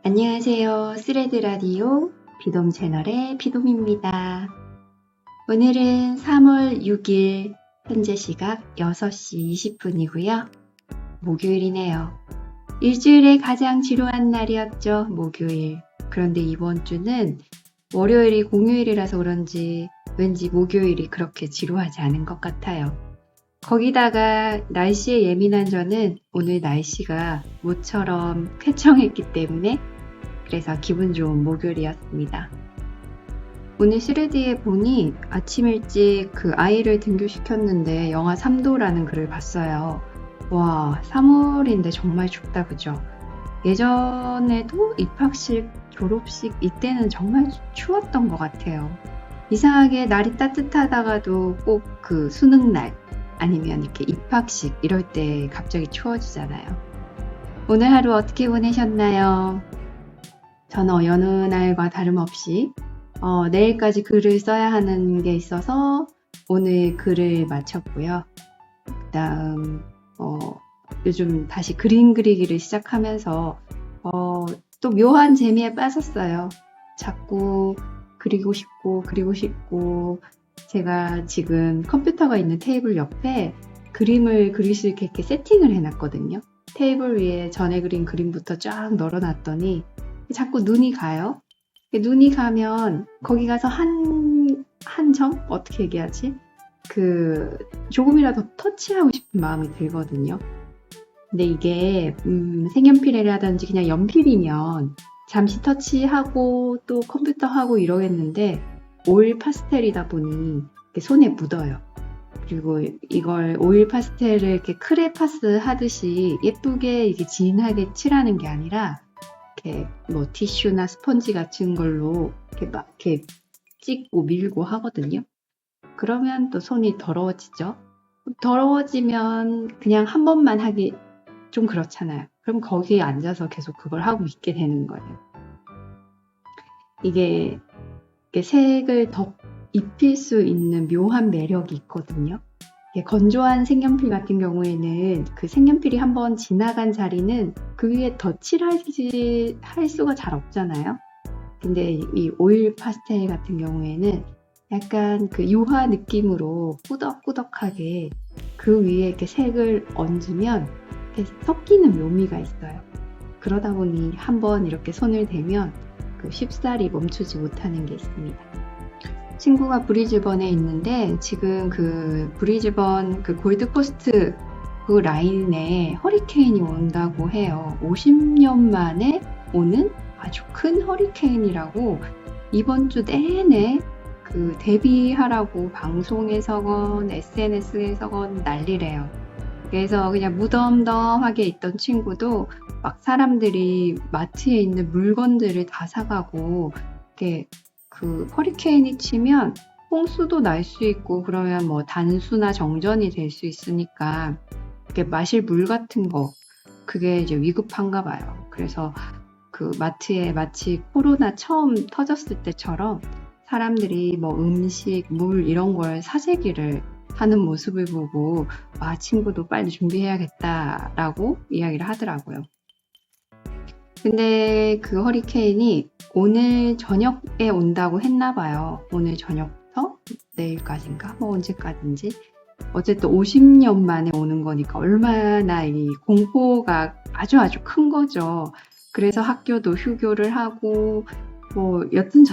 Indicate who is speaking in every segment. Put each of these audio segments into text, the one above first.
Speaker 1: 안녕하세요. 스레드 라디오 비돔 채널의 비돔입니다. 오늘은 3월 6일 현재 시각 6시 20분이고요. 목요일이네요. 일주일에 가장 지루한 날이었죠. 목요일. 그런데 이번 주는 월요일이 공휴일이라서 그런지 왠지 목요일이 그렇게 지루하지 않은 것 같아요. 거기다가 날씨에 예민한 저는 오늘 날씨가 모처럼 쾌청했기 때문에 그래서 기분 좋은 목요일이었습니다. 오늘 스레드에 보니 아침 일찍 그 아이를 등교시켰는데 영하 3도라는 글을 봤어요. 와, 3월인데 정말 춥다, 그죠? 예전에도 입학식, 졸업식 이때는 정말 추웠던 것 같아요. 이상하게 날이 따뜻하다가도 꼭 그 수능날 아니면 이렇게 입학식 이럴 때 갑자기 추워지잖아요. 오늘 하루 어떻게 보내셨나요? 저는 여느 날과 다름없이 내일까지 글을 써야 하는 게 있어서 오늘 글을 마쳤고요. 그다음 요즘 다시 그림 그리기를 시작하면서 또 묘한 재미에 빠졌어요. 자꾸 그리고 싶고 제가 지금 컴퓨터가 있는 테이블 옆에 그림을 그릴 수 있게 이렇게 세팅을 해놨거든요. 테이블 위에 전에 그린 그림부터 쫙 널어놨더니 자꾸 눈이 가요. 눈이 가면 거기 가서 한 점? 어떻게 얘기하지? 조금이라도 터치하고 싶은 마음이 들거든요. 근데 이게 색연필이라든지 그냥 연필이면 잠시 터치하고 또 컴퓨터 하고 이러겠는데 오일 파스텔이다 보니 손에 묻어요. 그리고 이걸 오일 파스텔을 이렇게 크레파스 하듯이 예쁘게 이게 진하게 칠하는 게 아니라 이렇게 뭐 티슈나 스펀지 같은 걸로 이렇게 찍고 밀고 하거든요. 그러면 또 손이 더러워지죠. 더러워지면 그냥 한 번만 하기 좀 그렇잖아요. 그럼 거기에 앉아서 계속 그걸 하고 있게 되는 거예요. 이게 색을 더 입힐 수 있는 묘한 매력이 있거든요. 건조한 색연필 같은 경우에는 그 색연필이 한번 지나간 자리는 그 위에 덧칠할 수가 잘 없잖아요. 근데 이 오일 파스텔 같은 경우에는 약간 그 유화 느낌으로 꾸덕꾸덕하게 그 위에 이렇게 색을 얹으면 이렇게 섞이는 묘미가 있어요. 그러다 보니 한번 이렇게 손을 대면 쉽사리 멈추지 못하는 게 있습니다. 친구가 브리즈번에 있는데 지금 그 브리즈번 그 골드코스트 그 라인에 허리케인이 온다고 해요. 50년 만에 오는 아주 큰 허리케인이라고 이번 주 내내 그 데뷔하라고 방송에서건 SNS에서건 난리래요. 그래서 그냥 무덤덤하게 있던 친구도 막 사람들이 마트에 있는 물건들을 다 사가고 이렇게 그 허리케인이 치면 홍수도 날 수 있고 그러면 뭐 단수나 정전이 될 수 있으니까 이렇게 마실 물 같은 거 그게 이제 위급한가 봐요. 그래서 그 마트에 마치 코로나 처음 터졌을 때처럼 사람들이 뭐 음식, 물 이런 걸 사재기를 하는 모습을 보고 친구도 빨리 준비해야겠다라고 이야기를 하더라고요. 근데 그 허리케인이 오늘 저녁에 온다고 했나 봐요. 오늘 저녁부터 내일까지인가? 뭐 언제까지인지. 어쨌든 50년 만에 오는 거니까 얼마나 이 공포가 아주 큰 거죠. 그래서 학교도 휴교를 하고 뭐 여튼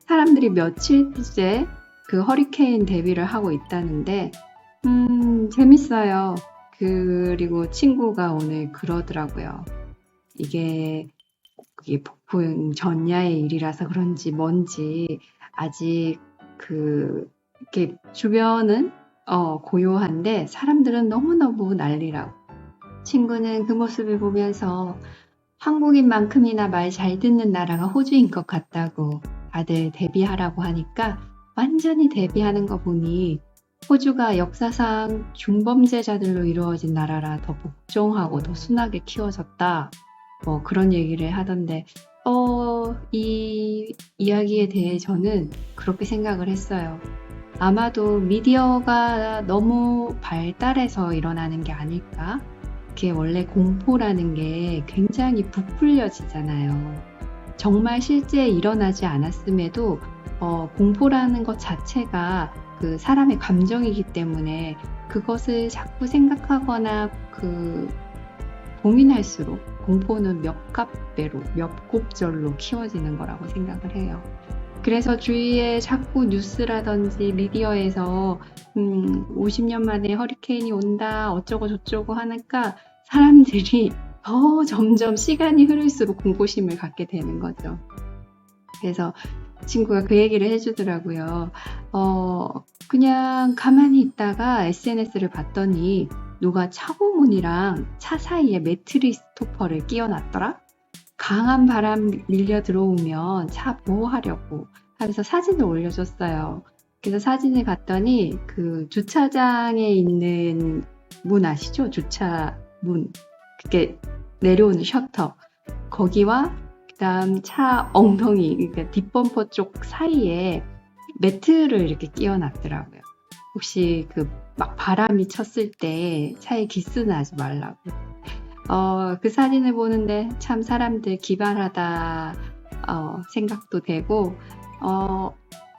Speaker 1: 사람들이 며칠째 그 허리케인 대비를 하고 있다는데 재밌어요. 그리고 친구가 오늘 그러더라고요. 이게 폭풍 전야의 일이라서 그런지 뭔지 아직 이렇게 주변은 고요한데 사람들은 너무너무 난리라고. 친구는 그 모습을 보면서 한국인만큼이나 말 잘 듣는 나라가 호주인 것 같다고 다들 데뷔하라고 하니까 완전히 데뷔하는 거 보니 호주가 역사상 중범죄자들로 이루어진 나라라 더 복종하고 더 순하게 키워졌다. 뭐 그런 얘기를 하던데 이 이야기에 대해 저는 그렇게 생각을 했어요. 아마도 미디어가 너무 발달해서 일어나는 게 아닐까? 이렇게 원래 공포라는 게 굉장히 부풀려지잖아요. 정말 실제 일어나지 않았음에도 공포라는 것 자체가 그 사람의 감정이기 때문에 그것을 자꾸 생각하거나 고민할수록 공포는 몇 값배로, 몇 곱절로 키워지는 거라고 생각을 해요. 그래서 주위에 자꾸 뉴스라든지 미디어에서 50년 만에 허리케인이 온다 어쩌고 저쩌고 하니까 사람들이 더 점점 시간이 흐를수록 공포심을 갖게 되는 거죠. 그래서 친구가 그 얘기를 해주더라고요. 그냥 가만히 있다가 SNS를 봤더니 누가 차고문이랑 차 사이에 매트리스 토퍼를 끼워놨더라? 강한 바람 밀려 들어오면 차 보호하려고 하면서 사진을 올려줬어요. 그래서 사진을 봤더니 그 주차장에 있는 문 아시죠? 주차 문. 그게 내려오는 셔터. 거기와 그다음 차 엉덩이, 그러니까 뒷범퍼 쪽 사이에 매트를 이렇게 끼워놨더라고요. 혹시 막 바람이 쳤을 때 차에 기스 나지 말라고. 그 사진을 보는데 참 사람들 기발하다 생각도 되고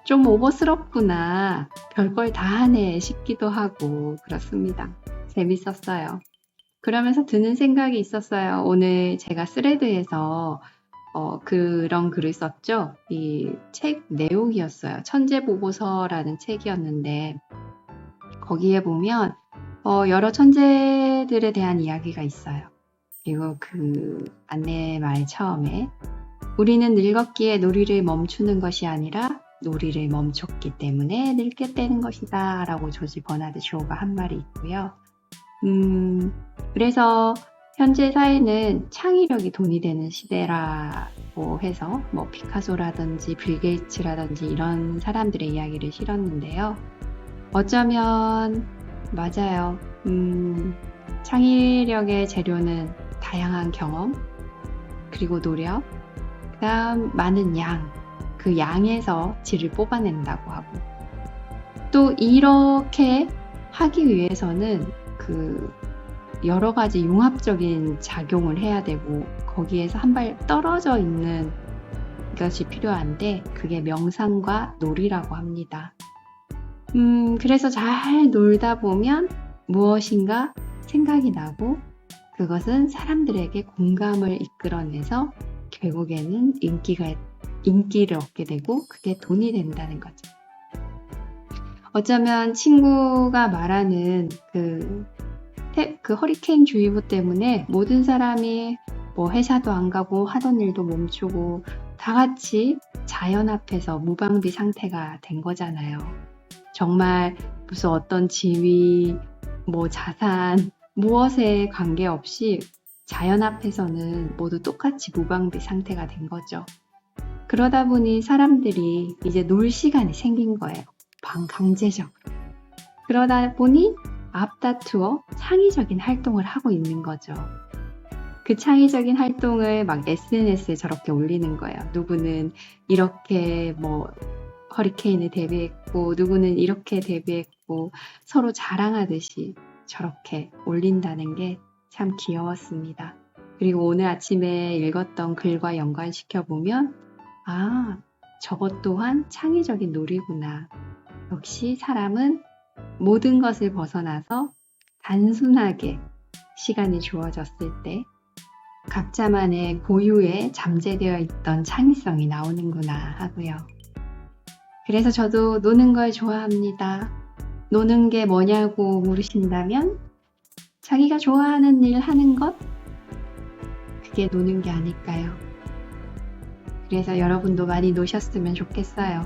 Speaker 1: 좀 오버스럽구나, 별걸 다 하네 싶기도 하고 그렇습니다. 재밌었어요. 그러면서 드는 생각이 있었어요. 오늘 제가 스레드에서 그런 글을 썼죠. 이 책 내용이었어요. 천재보고서라는 책이었는데 거기에 보면 여러 천재들에 대한 이야기가 있어요. 그리고 그 안내말 처음에 우리는 늙었기에 놀이를 멈추는 것이 아니라 놀이를 멈췄기 때문에 늙게 되는 것이다 라고 조지 버나드 쇼가 한 말이 있고요. 그래서 현재 사회는 창의력이 돈이 되는 시대라고 해서 뭐 피카소라든지 빌 게이츠라든지 이런 사람들의 이야기를 실었는데요. 어쩌면 맞아요. 창의력의 재료는 다양한 경험, 그리고 노력, 그 다음 많은 양, 그 양에서 질을 뽑아낸다고 하고, 또 이렇게 하기 위해서는 여러 가지 융합적인 작용을 해야 되고 거기에서 한 발 떨어져 있는 것이 필요한데 그게 명상과 놀이라고 합니다. 그래서 잘 놀다 보면 무엇인가 생각이 나고 그것은 사람들에게 공감을 이끌어내서 결국에는 인기를 얻게 되고 그게 돈이 된다는 거죠. 어쩌면 친구가 말하는 그 허리케인 주의보 때문에 모든 사람이 뭐 회사도 안 가고 하던 일도 멈추고 다 같이 자연 앞에서 무방비 상태가 된 거잖아요. 정말 무슨 어떤 지위, 뭐 자산, 무엇에 관계없이 자연 앞에서는 모두 똑같이 무방비 상태가 된 거죠. 그러다 보니 사람들이 이제 놀 시간이 생긴 거예요. 강제적으로. 그러다 보니 앞다투어 창의적인 활동을 하고 있는 거죠. 그 창의적인 활동을 막 SNS에 저렇게 올리는 거예요. 누구는 이렇게 뭐 허리케인을 대비했고 누구는 이렇게 대비했고 서로 자랑하듯이 저렇게 올린다는 게 참 귀여웠습니다. 그리고 오늘 아침에 읽었던 글과 연관시켜보면 저것 또한 창의적인 놀이구나. 역시 사람은 모든 것을 벗어나서 단순하게 시간이 주어졌을 때 각자만의 고유에 잠재되어 있던 창의성이 나오는구나 하고요. 그래서 저도 노는 걸 좋아합니다. 노는 게 뭐냐고 물으신다면 자기가 좋아하는 일 하는 것? 그게 노는 게 아닐까요? 그래서 여러분도 많이 노셨으면 좋겠어요.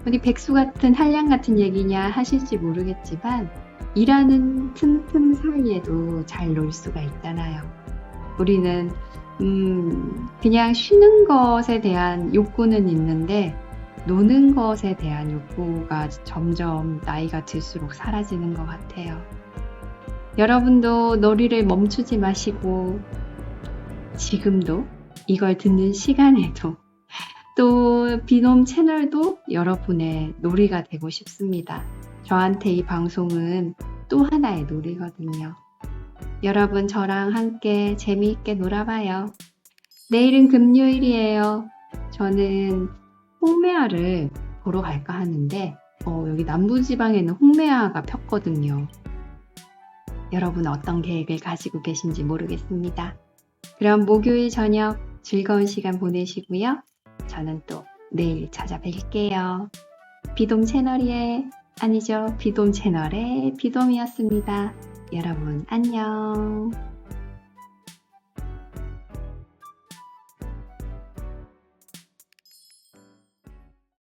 Speaker 1: 우리 백수 같은 한량 같은 얘기냐 하실지 모르겠지만 일하는 틈틈 사이에도 잘 놀 수가 있잖아요. 우리는 그냥 쉬는 것에 대한 욕구는 있는데 노는 것에 대한 욕구가 점점 나이가 들수록 사라지는 것 같아요. 여러분도 놀이를 멈추지 마시고 지금도 이걸 듣는 시간에도 또 비놈 채널도 여러분의 놀이가 되고 싶습니다. 저한테 이 방송은 또 하나의 놀이거든요. 여러분 저랑 함께 재미있게 놀아봐요. 내일은 금요일이에요. 저는 홍매화를 보러 갈까 하는데 여기 남부지방에는 홍매화가 폈거든요. 여러분 어떤 계획을 가지고 계신지 모르겠습니다. 그럼 목요일 저녁 즐거운 시간 보내시고요. 저는 또 내일 찾아뵐게요. 비돔 채널의 비돔 채널의 비돔이었습니다. 여러분 안녕.